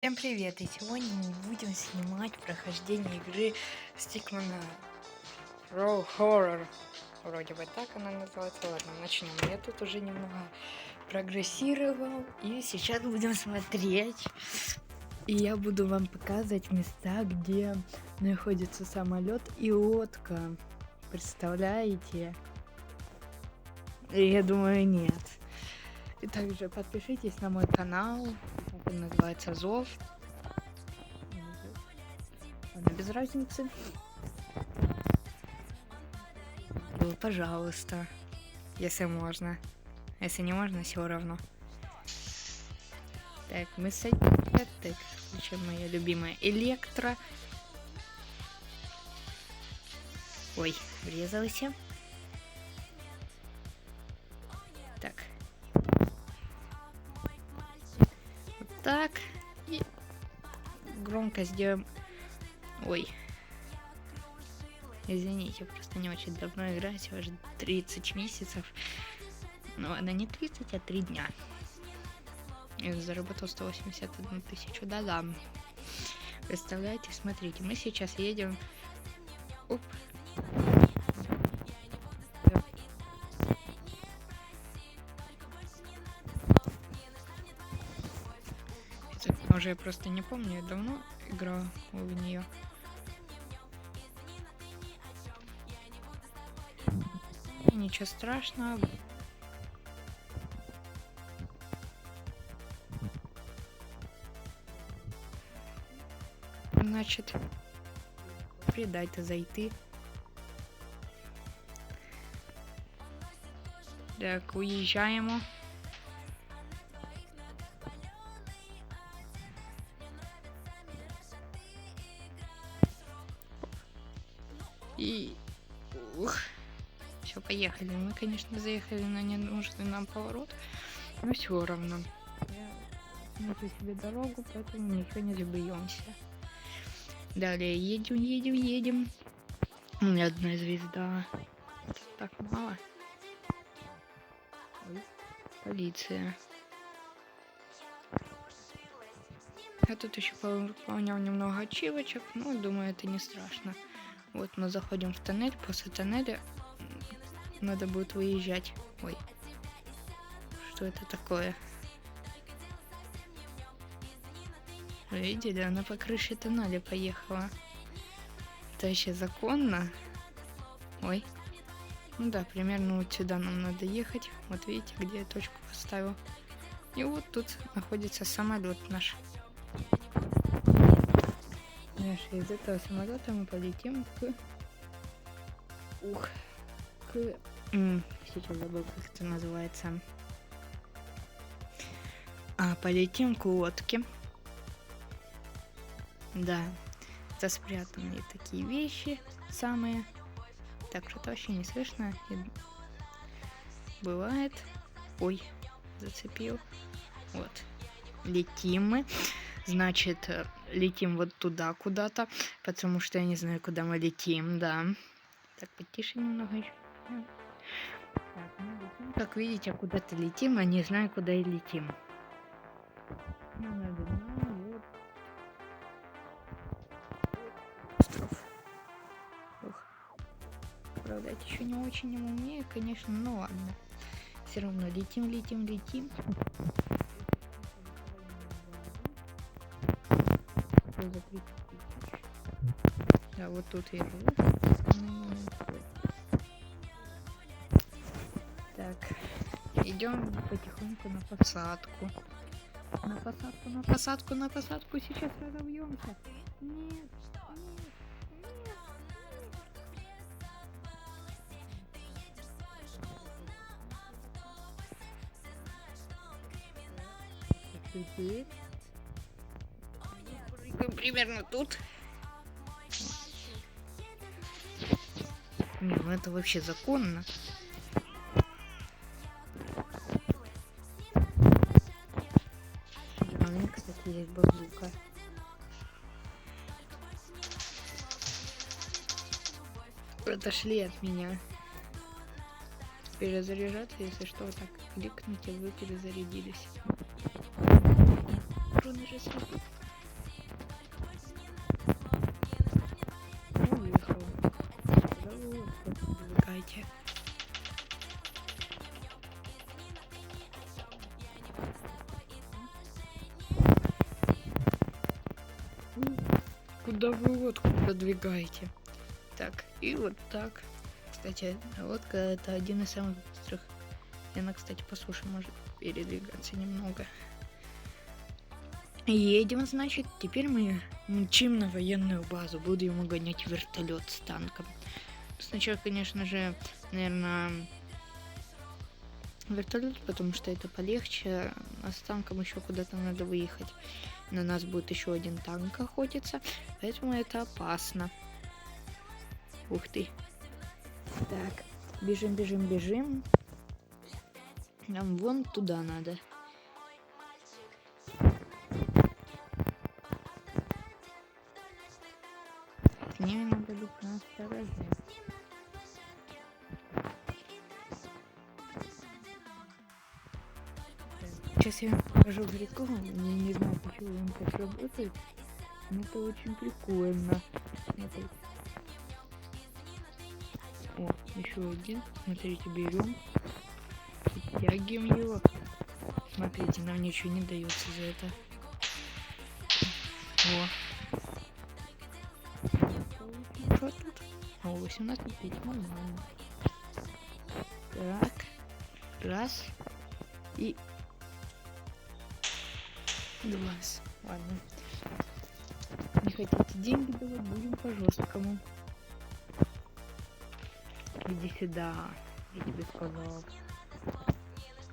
Всем привет! И сегодня мы будем снимать прохождение игры Stickman Raw Horror. Вроде бы так она называется. Ладно, начнем. Я тут уже немного прогрессировал. И сейчас будем смотреть. И я буду вам показывать места, где находится самолет и лодка. Представляете? Я думаю, нет. И также подпишитесь на мой канал. Он называется Зов. Без разницы. Пожалуйста, если можно. Если не можно, все равно. Так, мы с этим. Так, включим моя любимая электро. Ой, врезался. Так. Вот так. И громко сделаем. Ой. Извините, просто не очень давно играю, всего же 30 месяцев. Ну ладно, не 30, а 3 дня. И заработал 181 тысячу, да-да. Представляете, смотрите, мы сейчас едем... Оп. Уже я просто не помню, я давно играл в нее. Ничего страшного. Значит, придайте зайти. Так, уезжаем. И... Ух. Все, поехали. Мы, конечно, заехали на ненужный нам поворот, но все равно. Я смотрю себе дорогу, поэтому ничего не забьемся. Далее едем. У меня одна звезда. Так мало. Ой, полиция. Я тут еще выполнял немного ачивочек, но думаю, это не страшно. Вот мы заходим в тоннель, после тоннеля надо будет выезжать. Ой, что это такое? Вы видели, она по крыше тоннеля поехала. Это вообще законно? Ой. Ну да, примерно вот сюда нам надо ехать. Вот видите, где я точку поставил. И вот тут находится самолет наш. Из этого самолета мы полетим к... Сейчас забыл, как это называется. Полетим к лодке. Да, это спрятанные такие вещи самые. Так, что-то вообще не слышно. Бывает. Ой, зацепил. Вот. Летим мы. Значит, летим вот туда куда-то, потому что я не знаю, куда мы летим, да. Так, потише немного еще. Так, мы летим. Как видите, куда-то летим, а не знаю, куда и летим. Вот. Остров. Ух. Правда, это еще не очень умею, конечно, но ладно. Все равно летим. Да, вот тут я живу. Так, идем потихоньку на посадку. На посадку. Сейчас разобьемся. Нет. Примерно тут. Не, ну это вообще законно. Да, у меня, кстати, есть базука. Отошли от меня. Перезаряжаться, если что, так кликните, вы перезарядились. куда вы лодку продвигаете? Так, и вот так. Кстати, лодка это один из самых быстрых. И она, кстати, по суше может передвигаться немного. Едем, значит, теперь мы мчим на военную базу. Буду ему гонять вертолет с танком. Сначала, конечно же, наверное, вертолет, потому что это полегче, а с танком еще куда-то надо выехать. На нас будет еще один танк охотиться, поэтому это опасно. Ух ты. Так, бежим, бежим, бежим. Нам вон туда надо. Мне надо быть наосторожнее. Сейчас я вам покажу реку. Я не знаю, почему он так работает. Но это очень прикольно. Смотрите. О, еще один. Смотрите, берем. Подтягиваем его. Смотрите, нам ничего не дается за это. О. Что тут? О, 18,5. Нормально. Так. Раз. И... два. Ладно. Не хотите деньги давать, будем по-жесткому. Иди сюда. Я тебе сказал.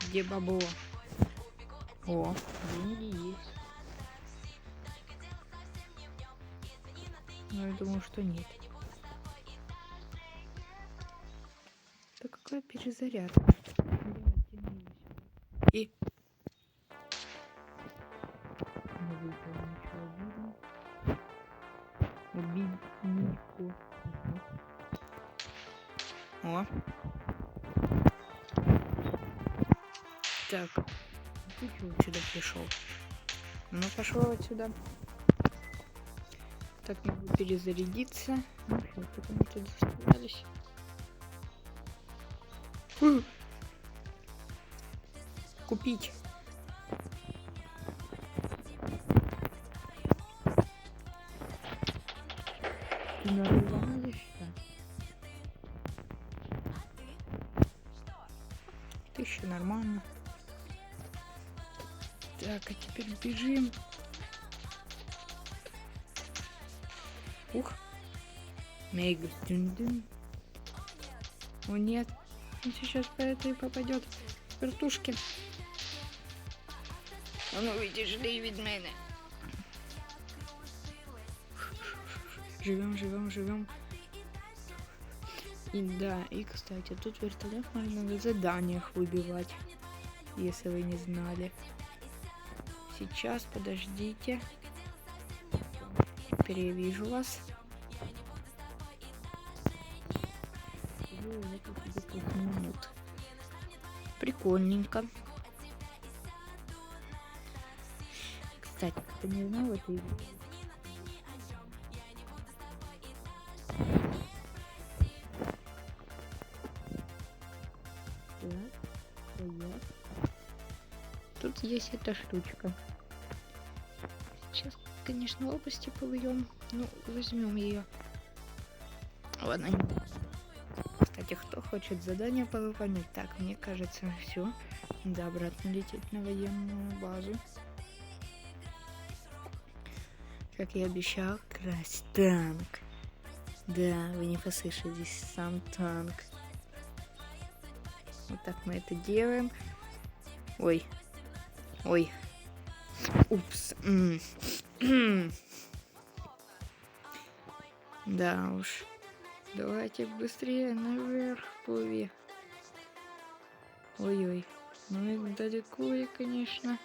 Где бабло? О, деньги есть. Но я думаю, что нет. Это какая перезарядка. И... не выпало ничего видно. Убить. О. Так. Ты чего сюда пришел? Ну, пошел отсюда. Так, могу перезарядиться. Ну, все, потом мы тут застрялись. Купить. Ты нарываешься? 1000 нормально. Так, а теперь бежим. Ух. Мега. Дун-дун. О нет. Он сейчас по этой попадет. Вертушки. А ну відійшли від мене. Живем, живем, живем. И да, и кстати, тут вертолет можно в заданиях выбивать, если вы не знали. Сейчас, подождите. Перевижу вас. Минут. Прикольненько. Кстати, кто не знал этой игры. Тут есть эта штучка. Сейчас, конечно, лопасти повыем. Ну, возьмем ее. Ладно. Кстати, кто хочет задание повыполнять? Так, мне кажется, все. Да, обратно лететь на военную базу. Как я обещал, красть танк. Да, вы не послышались, сам танк. Вот так мы это делаем. Ой. Ой. Упс. Да уж. Давайте быстрее наверх плыви. Ой-ой. Ну и далеко я, конечно.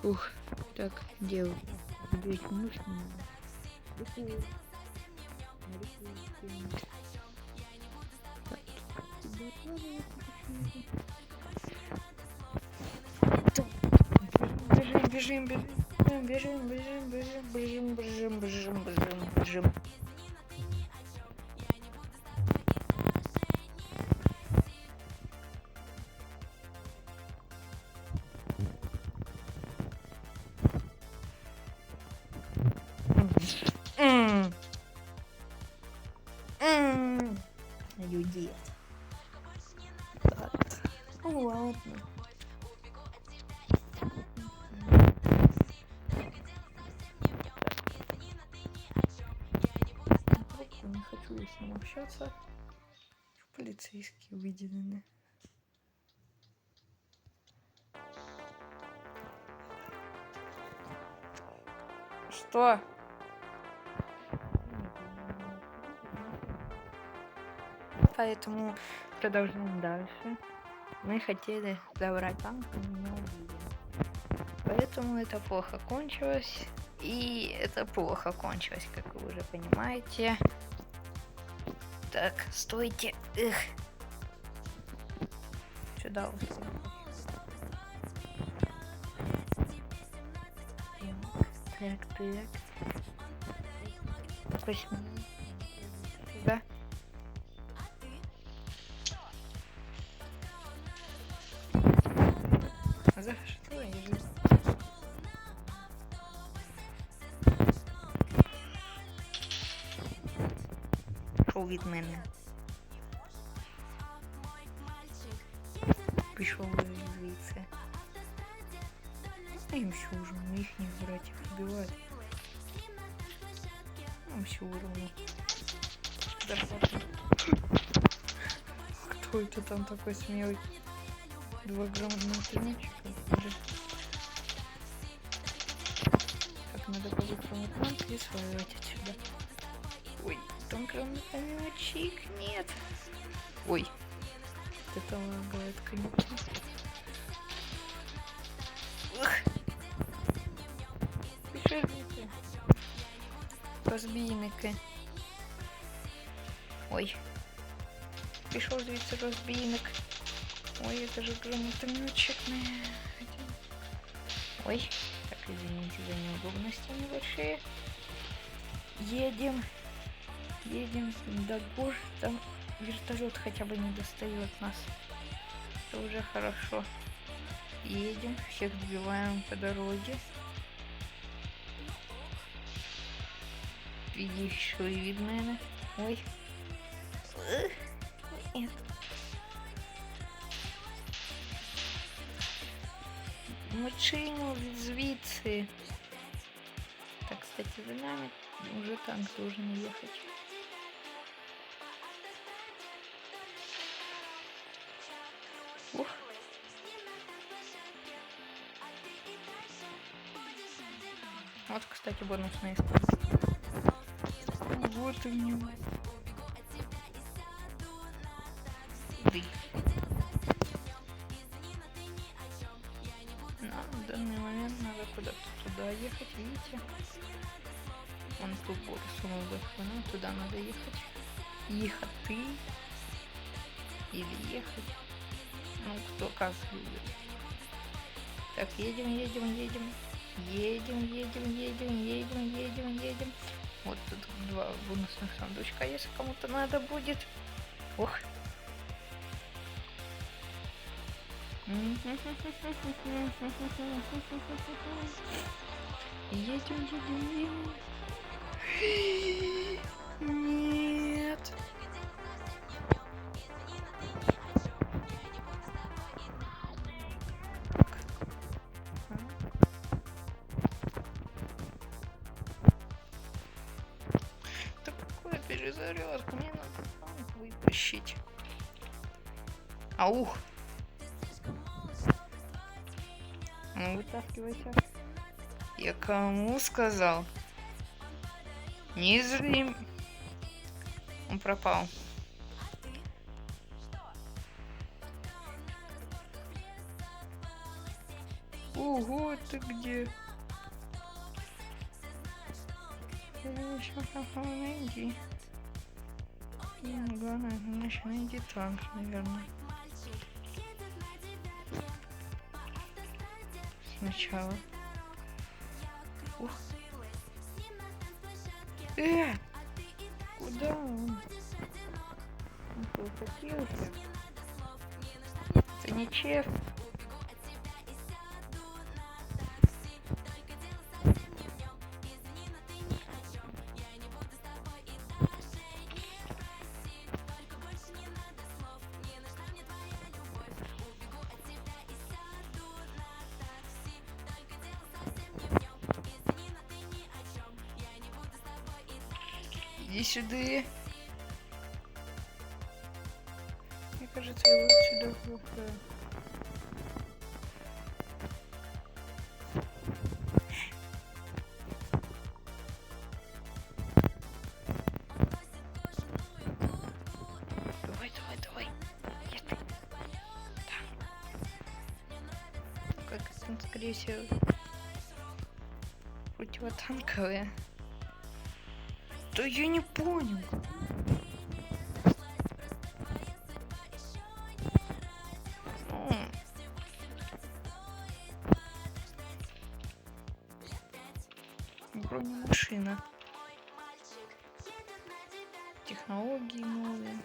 Ух. Так, делаю. 2 минут. Бежим, бежим, бежим, бежим, бежим, бежим, бежим, бежим, бежим. Ну ладно. Не хочу я с ним общаться. Полицейские выделены. Что? Поэтому продолжаем дальше. Мы хотели забрать танк, но не убили. Поэтому это плохо кончилось. И это плохо кончилось, как вы уже понимаете. Так, стойте. Эх. Сюда вот. Так. 8. Да. За что я же? Шоу від мене. Пішов звідси. А їм що вже, їхніх братів вбивати. Ну все равно. Кто это там такой смелый? 2 грамотных тенечка. Так, надо по-быстрому танк и сваливать отсюда. Ой, там гранатометчик, нет. Ой, вот это лагает, конечно. Пишите. Розбійники. Ой. Пішов звідси розбійник. Ой, это же гранатометчик. Ой, так, извините за неудобности небольшие. Едем до гор. Там вертолет хотя бы не достает нас. Это уже хорошо. Едем, всех сбиваем по дороге. Відійшли від мене. Ой. Нет. Машину звідси. Так, кстати, за нами уже танк должен ехать. Ух. Вот, кстати, бонусная скорость. Вот у него. Ды. Нам в данный момент надо куда-то туда ехать, видите? Вон ту гору самую, ну туда надо ехать. Ехать ты или ехать. Ну, кто как любит. Так, едем. Едем. Вот тут 2 бонусных сундучка, если кому-то надо будет. Ох. Едем. Нет. Да какой перезарядка? Мне надо танк вытащить. Аух. Ну, вытаскивайся. Я кому сказал? Не зли. Он пропал. Ого, ты где? Найди. Главное, значит, найди танк, наверное. Сначала. Ух. Куда он? Он что, укатился? Это не честно. Иди сюда. Мне кажется, я вот сюда попаю. Давай, давай, давай. Есть. Да. Как это, скорее всего, противотанковые. Да я не понял. Бронемашина. Технологии новые.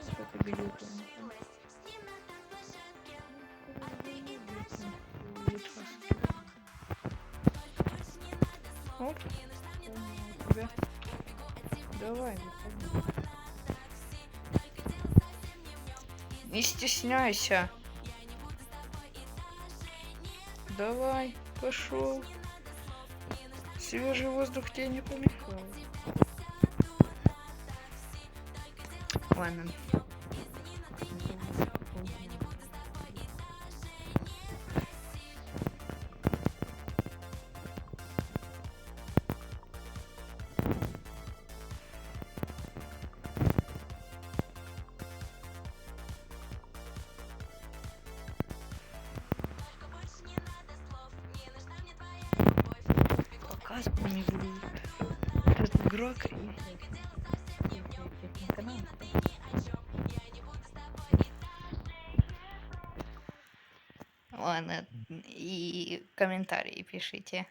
Что-то берет он. Оп. Тебя. Давай, выходи. Не стесняйся. Давай, пошел. Свежий воздух тебе не помешает. Ладно. Показ не будет. Этот игрок. Ладно, и комментарии пишите.